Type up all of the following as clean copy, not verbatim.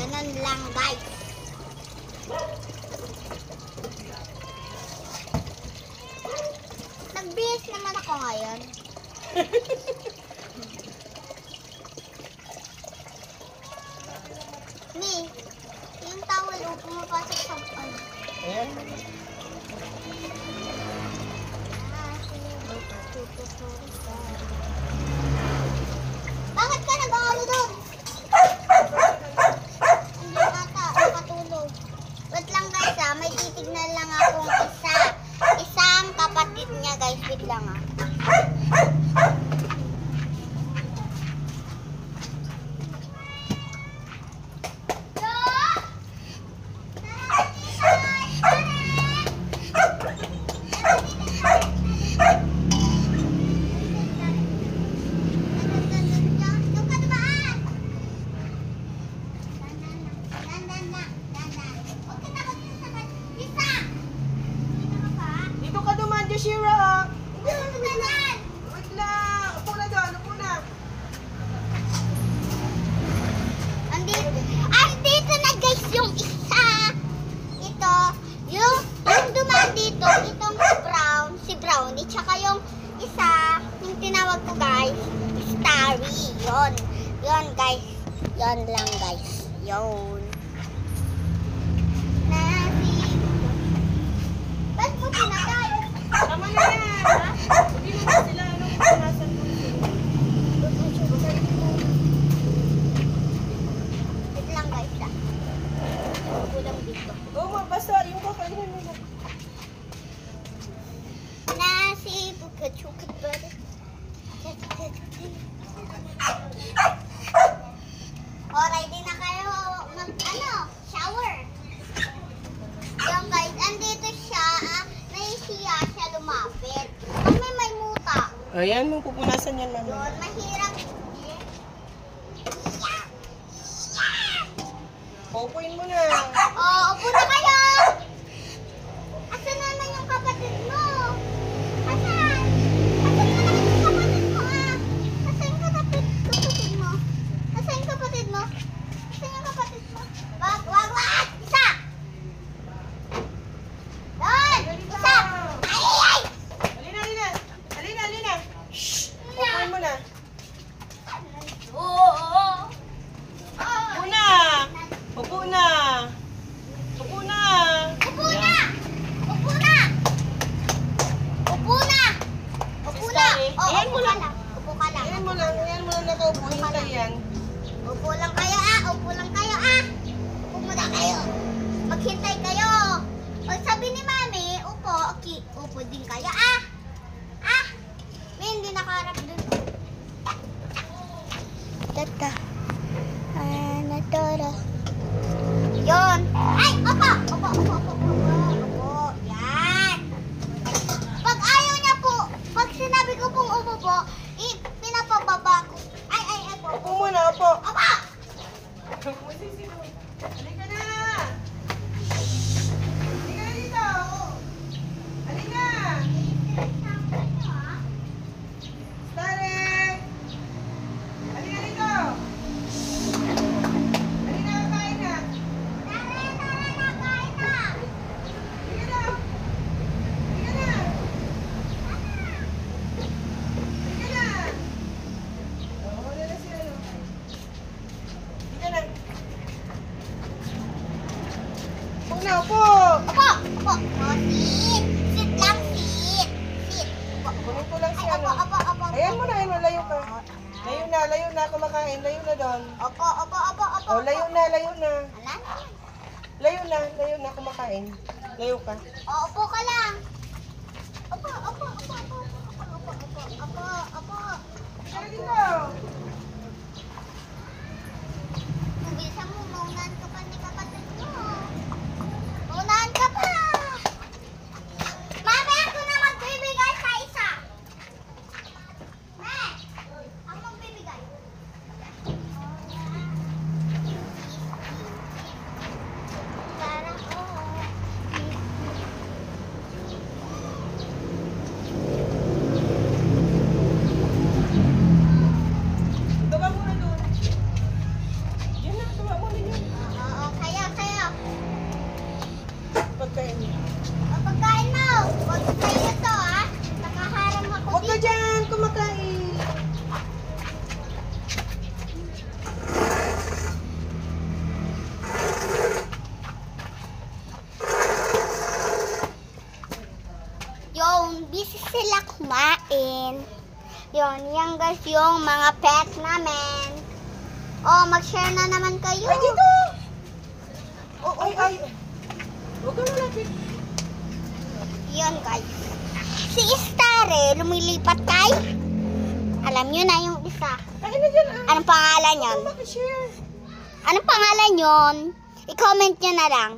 Ganun lang, guys. Nagbihis naman ako ngayon. Mi, yung towel pumapasok sa ano. Ayan. Bakit ka nag-aalo doon? Hindi ata, nakatulog. Wait lang guys may titignan lang akong isa. Isang kapatid niya guys, wait lang Dito ka duman, Joshua. Wait lang. Upo na doon, upo na. Andito na guys yung isa. Ito, yung dumaan dito, itong si Brownie, tsaka yung isa, yung tinawag ko guys, Starry. Yon guys. Yon lang guys. Yon. Ba't mo pinatay? Tama na yan. Hindi mo na sila anong punasan mo. Wait lang guys kulang dito. Oo, basta yung kakainin mo na. Nasi buka-chuka butter. Ready na kayo shower. Yung guys, andito siya, naisiya siya lumapit. May muta. Ayan, mong pupunasan yan, mama. Yun, mahirap. Pupuin mo na. Upo na kayo. Asan naman yung kapatid mo? Asan? Asan naman yung kapatid mo Asan yung kapatid mo? Asan yung kapatid mo? Asan yung kapatid mo? Wag! Isa! Doon! Isa! Ay! Alina. Shhh! Pupuin mo na. Upo na. Upo na! Ayan mo lang. Upo ka lang. Ayan mo lang nakaupo. Hintay yan. Upo lang kayo Upo muna kayo. Maghintay kayo. Pag sabi ni Mami, upo, okay. Upo din kayo May hindi nakaharap dun. Tata. Natoro. Yun. Ay, opo. Yan. Pag ayaw niya po, pag sinabi ko pong upo po, pinapababa ko. Ay, po. Upo muna, upo. Opo! Halika na! Halika na dito! Halika! Starek! Halika dito! Halika, kain na! Tara na, kain na. Halika na! Halika na! Halika na! Wala na siya, no? Halika na! Upo! Opo. Sit lang, sit. Kunin ko lang si Ay, ano. opo. Ayan mo na, layo ka. Layo na, kumakain. Layo na doon. Opo. O, layo na. Wala na. Layo na, kumakain. Layo ka. Opo ka lang. Opo. Halika dito. Bisa mo, maunahan ka pa ni kapatid mo. Maunahan ka pa. Mami, ako na magbibigay sa isa. Ako magbibigay. Para Sa'yo to ah. Nakaharang ako Huwag ka dito. dyan, kumakain. Yung busy sila kumain. Yun, yan guys yung mga pet namin. Oh, mag-share na naman kayo. Ay, dito! Oh, ay. Huwag ka malapit. Yun guys. Si Stare, lumilipat kay. Alam nyo na yung isa. Kain na dyan ah. Anong pangalan yon? Huwag makishare. Anong pangalan yon? I-comment nyo na lang.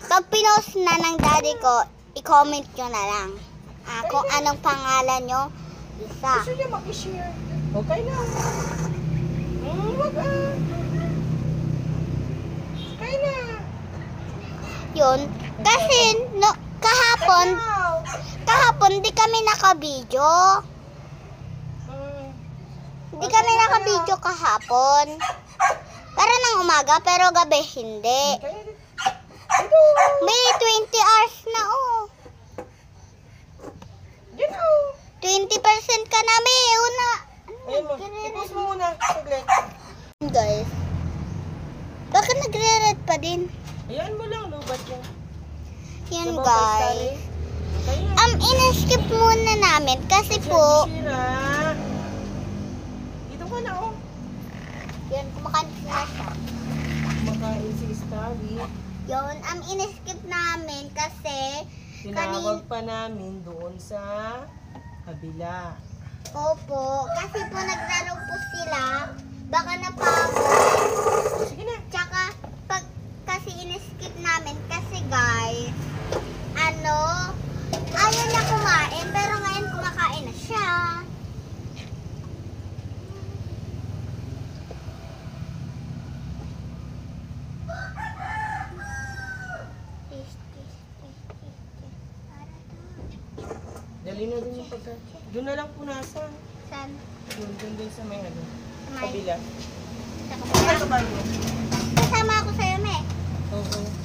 Pag pinost na ng daddy ko, i-comment nyo na lang. Kung anong pangalan nyo, isa. Gusto niya makishare. Okay na. Huwag ah. Kain na. Yun. Kasi, no, kahapon di kami naka-video. Di kami naka-video kahapon. Para ng umaga, pero gabi hindi. Kain na. Dito. May 20 hours na, oh. Dyan oh. 20% ka na, may una. Ayun mo. I-post mo muna. Saglit. Guys, bakit nagre-red pa din? Ayan mo lang. Lubat yan. Yun Diba, guys. Kain na. In-skip muna namin kasi po, Shira. Dito ka na oh. yun, kumakain na siya. Kumakain si Starry. Yun, in-skip namin kasi Tinawag pa namin doon sa kabila. opo, kasi po naglaro po sila, baka napagod. Sige na. Tsaka, kasi in-skip namin kasi guys, ayaw niya kumain, pero ngayon kumakain na siya. Dali na din yung pagka. Doon na lang punasan. Saan? Doon sa may ano. May- Kabila. Sa Ano kabila? ka ba yun? Kasama ako sa'yo, me. Oo.